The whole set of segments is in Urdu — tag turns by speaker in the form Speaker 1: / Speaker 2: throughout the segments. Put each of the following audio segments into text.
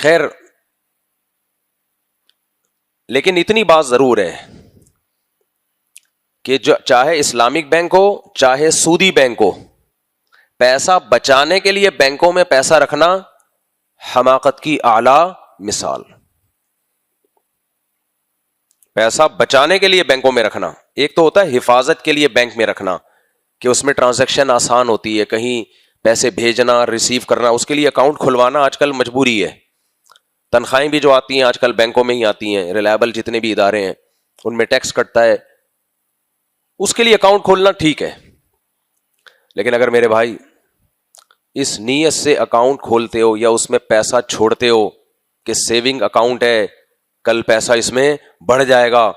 Speaker 1: خیر، لیکن اتنی بات ضرور ہے کہ جو چاہے اسلامک بینک ہو چاہے سودی بینک ہو، پیسہ بچانے کے لیے بینکوں میں پیسہ رکھنا حماقت کی اعلی مثال. پیسہ بچانے کے لیے بینکوں میں رکھنا، ایک تو ہوتا ہے حفاظت کے لیے بینک میں رکھنا کہ اس میں ٹرانزیکشن آسان ہوتی ہے، کہیں پیسے بھیجنا ریسیو کرنا، اس کے لیے اکاؤنٹ کھلوانا آج کل مجبوری ہے. تنخواہیں بھی جو آتی ہیں آج کل بینکوں میں ہی آتی ہیں، ریلائبل جتنے بھی ادارے ہیں ان میں ٹیکس کٹتا ہے، اس کے لیے اکاؤنٹ کھولنا ٹھیک ہے. لیکن اگر میرے بھائی اس نیت سے اکاؤنٹ کھولتے ہو یا اس میں پیسہ چھوڑتے ہو کہ سیونگ اکاؤنٹ ہے، کل پیسہ اس میں بڑھ جائے گا،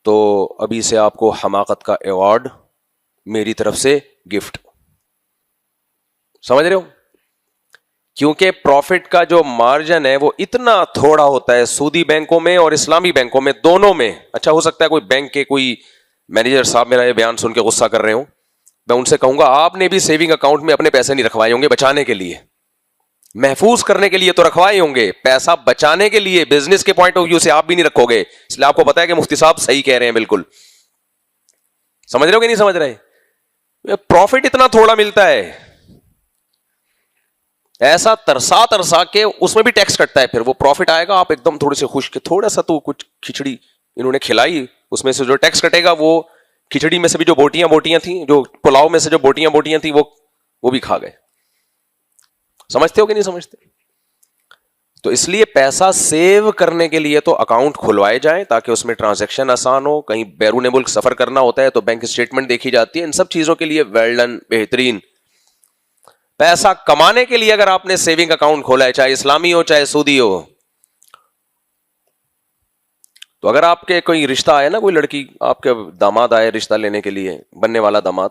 Speaker 1: تو ابھی سے آپ کو حماقت کا ایوارڈ میری طرف سے گفٹ. سمجھ رہے ہو؟ کیونکہ پروفٹ کا جو مارجن ہے وہ اتنا تھوڑا ہوتا ہے سودی بینکوں میں اور اسلامی بینکوں میں، دونوں میں. اچھا ہو سکتا ہے کوئی بینک کے کوئی مینیجر صاحب میرا یہ بیان سن کے غصہ کر رہے ہوں، میں ان سے کہوں گا آپ نے بھی سیونگ اکاؤنٹ میں اپنے پیسے نہیں رکھوائے ہوں گے بچانے کے لیے، محفوظ کرنے کے لیے تو رکھوائے ہوں گے، پیسہ بچانے کے لیے بزنس کے پوائنٹ آف ویو سے آپ بھی نہیں رکھو گے. اس لیے آپ کو پتا ہے کہ مفتی صاحب صحیح کہہ رہے ہیں بالکل. سمجھ رہے ہو کہ نہیں سمجھ رہے؟ پروفٹ اتنا تھوڑا ملتا ہے، ایسا ترسا کے اس میں بھی ٹیکس کٹتا ہے، پھر وہ پروفٹ آئے گا آپ ایک دم تھوڑے سے خوش کہ تھوڑا سا تو کچھ کھچڑی انہوں نے کھلائی، اس میں سے جو ٹیکس کٹے گا وہ کھچڑی میں سے بھی جو بوٹیاں تھیں، جو پلاؤ میں سے جو بوٹیاں تھیں وہ بھی کھا گئے. سمجھتے ہو کہ نہیں سمجھتے؟ تو اس لیے پیسہ سیو کرنے کے لیے تو اکاؤنٹ کھلوائے جائیں تاکہ اس میں ٹرانزیکشن آسان ہو، کہیں بیرون ملک سفر کرنا ہوتا ہے تو بینک اسٹیٹمنٹ دیکھی جاتی ہے، ان سب چیزوں کے لیے ویل ڈن، بہترین. پیسہ کمانے کے لیے اگر آپ نے سیونگ اکاؤنٹ کھولا ہے، چاہے اسلامی ہو چاہے سودی ہو، تو اگر آپ کے کوئی رشتہ آئے نا، کوئی لڑکی آپ کے داماد آئے رشتہ لینے کے لیے، بننے والا داماد،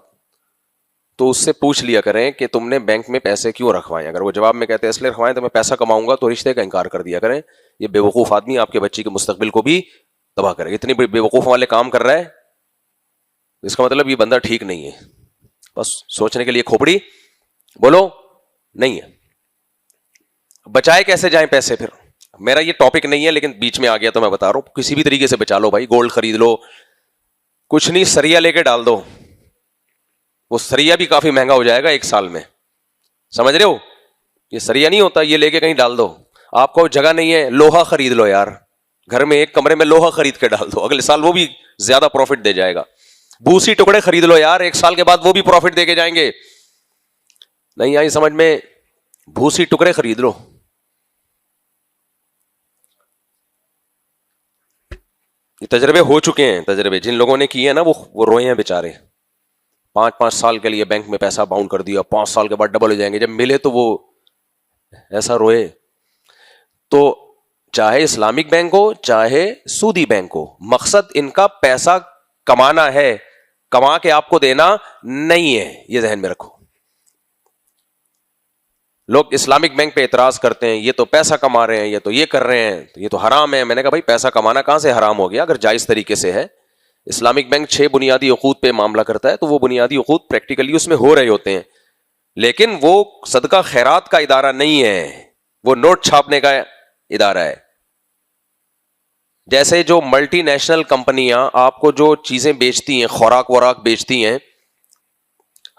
Speaker 1: تو اس سے پوچھ لیا کریں کہ تم نے بینک میں پیسے کیوں رکھوائے. اگر وہ جواب میں کہتے ہیں اس لیے رکھوائے تو میں پیسہ کماؤں گا، تو رشتے کا انکار کر دیا کریں. یہ بے وقوف آدمی آپ کے بچی کے مستقبل کو بھی تباہ کرے. اتنی بے وقوف والے کام کر رہا ہے، اس کا مطلب یہ بندہ ٹھیک نہیں ہے. بس سوچنے کے لیے کھوپڑی بولو نہیں ہے. بچائے کیسے جائیں پیسے؟ پھر میرا یہ ٹاپک نہیں ہے لیکن بیچ میں آ گیا تو میں بتا رہا ہوں، کسی بھی طریقے سے بچا لو بھائی. گولڈ خرید لو، کچھ نہیں سریا لے کے ڈال دو، وہ سریا بھی کافی مہنگا ہو جائے گا ایک سال میں. سمجھ رہے ہو؟ یہ سریا نہیں ہوتا، یہ لے کے کہیں ڈال دو. آپ کو جگہ نہیں ہے، لوہا خرید لو یار، گھر میں ایک کمرے میں لوہا خرید کے ڈال دو، اگلے سال وہ بھی زیادہ پروفٹ دے جائے گا. بھوسی ٹکڑے خرید لو یار، ایک سال کے بعد وہ بھی پروفٹ دے کے جائیں گے. نہیں آئی سمجھ میں؟ بھوسی ٹکڑے خرید لو. یہ تجربے ہو چکے ہیں، تجربے جن لوگوں نے کیے ہیں نا وہ روئے ہیں بیچارے. 5 سال کے لیے بینک میں پیسہ باؤنڈ کر دیا، 5 سال کے بعد ڈبل ہو جائیں گے، جب ملے تو وہ ایسا روئے. تو چاہے اسلامک بینک ہو چاہے سودی بینک ہو، مقصد ان کا پیسہ کمانا ہے، کما کے آپ کو دینا نہیں ہے. یہ ذہن میں رکھو. لوگ اسلامک بینک پہ اعتراض کرتے ہیں، یہ تو پیسہ کما رہے ہیں، یہ تو یہ کر رہے ہیں، یہ تو حرام ہے. میں نے کہا بھائی پیسہ کمانا کہاں سے حرام ہو گیا اگر جائز طریقے سے ہے؟ اسلامک بینک 6 بنیادی عقود پہ معاملہ کرتا ہے، تو وہ بنیادی عقود پریکٹیکلی اس میں ہو رہے ہوتے ہیں، لیکن وہ صدقہ خیرات کا ادارہ نہیں ہے، وہ نوٹ چھاپنے کا ادارہ ہے. جیسے جو ملٹی نیشنل کمپنیاں آپ کو جو چیزیں بیچتی ہیں، خوراک وراک بیچتی ہیں،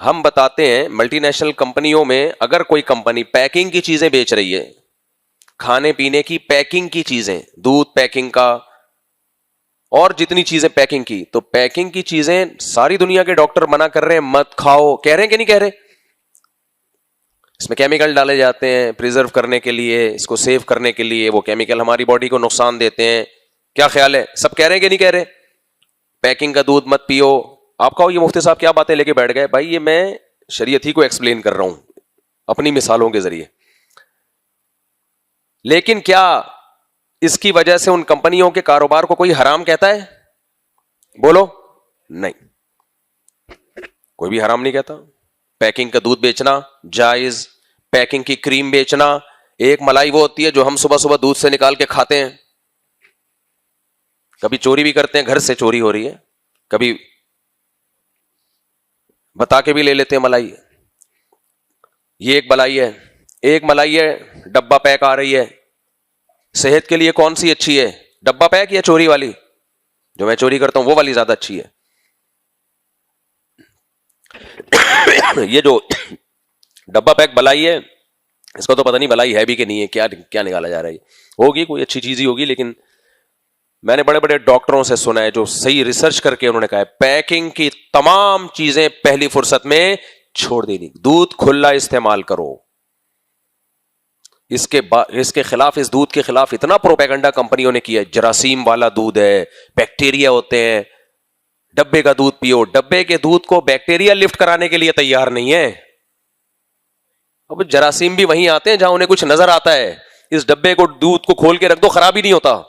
Speaker 1: ہم بتاتے ہیں ملٹی نیشنل کمپنیوں میں اگر کوئی کمپنی پیکنگ کی چیزیں بیچ رہی ہے، کھانے پینے کی پیکنگ کی چیزیں، دودھ پیکنگ کا اور جتنی چیزیں پیکنگ کی، تو پیکنگ کی چیزیں ساری دنیا کے ڈاکٹر منع کر رہے ہیں مت کھاؤ. کہہ رہے ہیں کہ نہیں کہہ رہے؟ اس میں کیمیکل ڈالے جاتے ہیں پریزرو کرنے کے لیے، اس کو سیو کرنے کے لیے. وہ کیمیکل ہماری باڈی کو نقصان دیتے ہیں. کیا خیال ہے؟ سب کہہ رہے ہیں کہ نہیں کہہ رہے؟ پیکنگ کا دودھ مت پیو. آپ کہو یہ مفتی صاحب کیا باتیں لے کے بیٹھ گئے؟ بھائی یہ میں شریعت ہی کو ایکسپلین کر رہا ہوں اپنی مثالوں کے ذریعے. لیکن کیا اس کی وجہ سے ان کمپنیوں کے کاروبار کو کوئی حرام کہتا ہے؟ بولو نہیں، کوئی بھی حرام نہیں کہتا. پیکنگ کا دودھ بیچنا جائز، پیکنگ کی کریم بیچنا. ایک ملائی وہ ہوتی ہے جو ہم صبح صبح دودھ سے نکال کے کھاتے ہیں، کبھی چوری بھی کرتے ہیں، گھر سے چوری ہو رہی ہے، کبھی بتا کے بھی لے لیتے ہیں ملائی. یہ ایک بلائی ہے. ایک ملائی ہے ڈبہ پیک آ رہی ہے, صحت کے لیے کون سی اچھی ہے, ڈبہ پیک یا چوری والی؟ جو میں چوری کرتا ہوں وہ والی زیادہ اچھی ہے. یہ جو ڈبہ پیک بلائی ہے, اس کو تو پتہ نہیں بلائی ہے بھی کہ نہیں ہے, کیا نکالا جا رہا ہے. ہوگی کوئی اچھی چیز ہی ہوگی, لیکن میں نے بڑے بڑے ڈاکٹروں سے سنا ہے جو صحیح ریسرچ کر کے انہوں نے کہا ہے پیکنگ کی تمام چیزیں پہلی فرصت میں چھوڑ دینی. دودھ کھلا استعمال کرو. اس کے خلاف, اس دودھ کے خلاف اتنا پروپیگنڈا کمپنیوں نے کیا ہے. جراثیم والا دودھ ہے, بیکٹیریا ہوتے ہیں, ڈبے کا دودھ پیو. ڈبے کے دودھ کو بیکٹیریا لفٹ کرانے کے لیے تیار نہیں ہے. اب جراثیم بھی وہیں آتے ہیں جہاں انہیں کچھ نظر آتا ہے. اس ڈبے کو, دودھ کو کھول کے رکھ دو, خراب ہی نہیں ہوتا.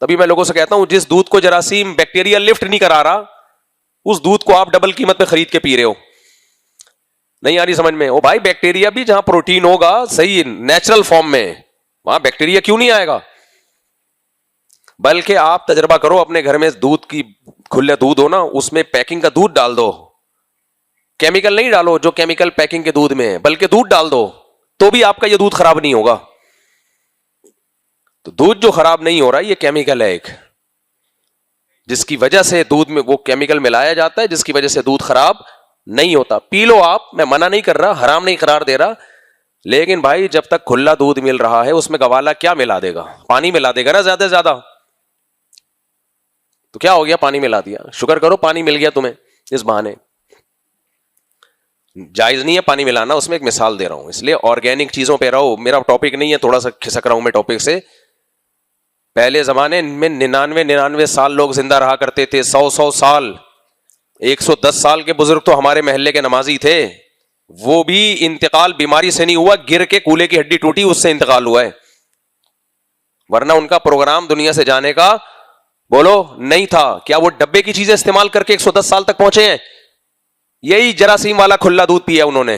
Speaker 1: تبھی میں لوگوں سے کہتا ہوں جس دودھ کو جراثیم بیکٹیریا لفٹ نہیں کرا رہا, اس دودھ کو آپ ڈبل قیمت پہ خرید کے پی رہے ہو. نہیں آ رہی سمجھ میں؟ او بھائی بیکٹیریا بھی جہاں پروٹین ہوگا صحیح نیچرل فارم میں, وہاں بیکٹیریا کیوں نہیں آئے گا؟ بلکہ آپ تجربہ کرو اپنے گھر میں, دودھ کی کھلے دودھ ہو نا, اس میں پیکنگ کا دودھ ڈال دو. کیمیکل نہیں ڈالو جو کیمیکل پیکنگ کے دودھ میں ہے, بلکہ دودھ ڈال دو, تو بھی آپ کا یہ دودھ خراب نہیں ہوگا. تو دودھ جو خراب نہیں ہو رہا یہ کیمیکل ہے ایک, جس کی وجہ سے دودھ میں وہ کیمیکل ملایا جاتا ہے, جس کی وجہ سے دودھ خراب نہیں ہوتا. پی لو آپ, میں منع نہیں کر رہا, حرام نہیں قرار دے رہا, لیکن بھائی جب تک کھلا دودھ مل رہا ہے اس میں گوالا کیا ملا دے گا؟ پانی ملا دے گا نا زیادہ سے زیادہ. تو کیا ہو گیا؟ پانی ملا دیا. شکر کرو پانی مل گیا تمہیں اس بہانے. جائز نہیں ہے پانی ملانا, اس میں ایک مثال دے رہا ہوں, اس لیے آرگینک چیزوں پہ رہو. میرا ٹاپک نہیں ہے, تھوڑا سا کھسک رہا ہوں میں ٹاپک سے. پہلے زمانے میں 99 سال لوگ زندہ رہا کرتے تھے, 100 سال, 110 سال کے بزرگ تو ہمارے محلے کے نمازی تھے. وہ بھی انتقال بیماری سے نہیں ہوا, گر کے کولے کی ہڈی ٹوٹی اس سے انتقال ہوا ہے, ورنہ ان کا پروگرام دنیا سے جانے کا بولو نہیں تھا. کیا وہ ڈبے کی چیزیں استعمال کر کے 110 سال تک پہنچے ہیں؟ یہی جراثیم والا کھلا دودھ پیا انہوں نے.